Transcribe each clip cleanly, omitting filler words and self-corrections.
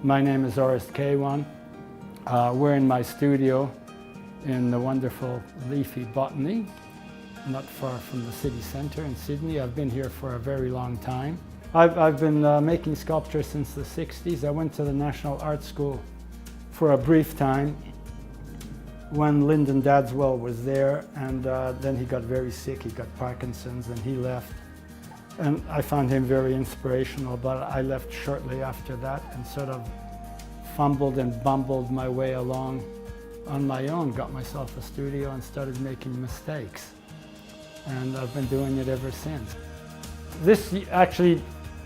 My name is Orest Keywan. We're in my studio in the wonderful leafy Botany, not far from the city centre in Sydney. I've been here for a very long time. I've been making sculpture since the 60s. I went to the National Art School for a brief time when Lyndon Dadswell was there, and then he got very sick. He got Parkinson's and he left. And I found him very inspirational, but I left shortly after that and sort of fumbled and bumbled my way along on my own, got myself a studio and started making mistakes. And I've been doing it ever since. This actually,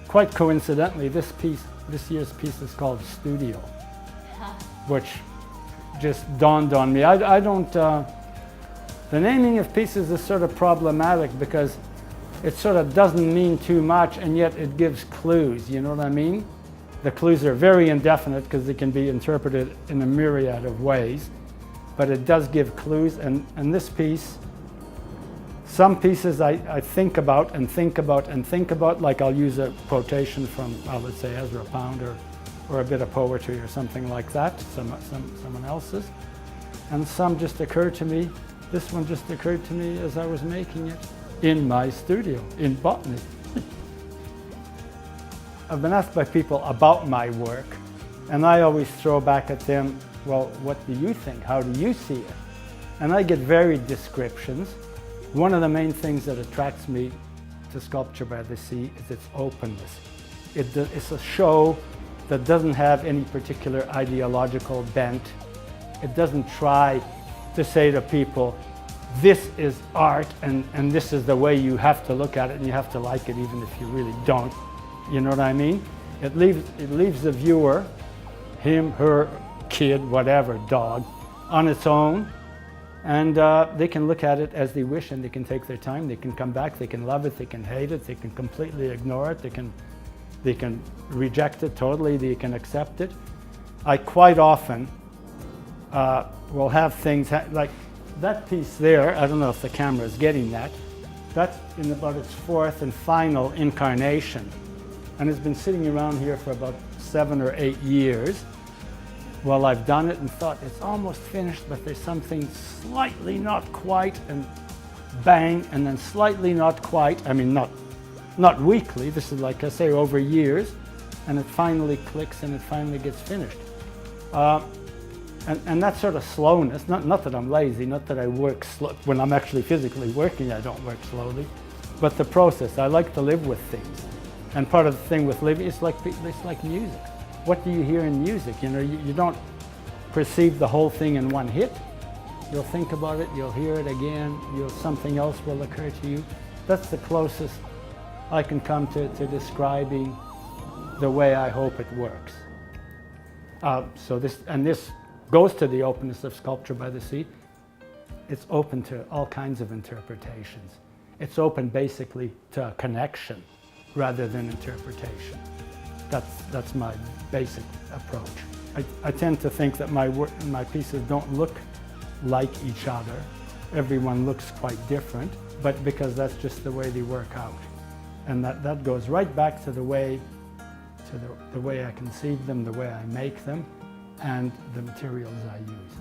quite coincidentally, this year's piece is called Studio, which just dawned on me. I don't, the naming of pieces is sort of problematic because it sort of doesn't mean too much, and yet it gives clues, you know what I mean? The clues are very indefinite because they can be interpreted in a myriad of ways, but it does give clues, and this piece, some pieces I think about and think about and think about, like I'll use a quotation from, let's say, Ezra Pound or a bit of poetry or something like that, someone else's, and some just occur to me. This one just occurred to me as I was making it in my studio in Botany. I've been asked by people about my work, and I always throw back at them, well, what do you think? How do you see it? And I get varied descriptions. One of the main things that attracts me to Sculpture by the Sea is its openness. It's a show that doesn't have any particular ideological bent. It doesn't try to say to people, this is art and this is the way you have to look at it and you have to like it even if you really don't. You know what I mean? It leaves the viewer, him, her, kid, whatever, dog, on its own, and they can look at it as they wish, and they can take their time, they can come back, they can love it, they can hate it, they can completely ignore it, they can reject it totally, they can accept it. I quite often will have things like that piece there. I don't know if the camera is getting that. That's in about its fourth and final incarnation, and it's been sitting around here for about 7 or 8 years. Well, I've done it and thought it's almost finished, but there's something slightly not quite, and bang, and then slightly not quite. I mean, not weekly. This is, like I say, over years, and it finally clicks and it finally gets finished. And that sort of slowness, not that I'm lazy, not that I work slow. When I'm actually physically working, I don't work slowly, but the process. I like to live with things, and part of the thing with living is like music. What do you hear in music? You know, you don't perceive the whole thing in one hit. You'll think about it, you'll hear it again, something else will occur to you. That's the closest I can come to describing the way I hope it works. So this goes to the openness of Sculpture by the Sea. It's open to all kinds of interpretations. It's open basically to a connection rather than interpretation. That's my basic approach. I tend to think that my pieces don't look like each other. Everyone looks quite different, but because that's just the way they work out. And that goes right back to the way I conceive them, the way I make them, and the materials I use.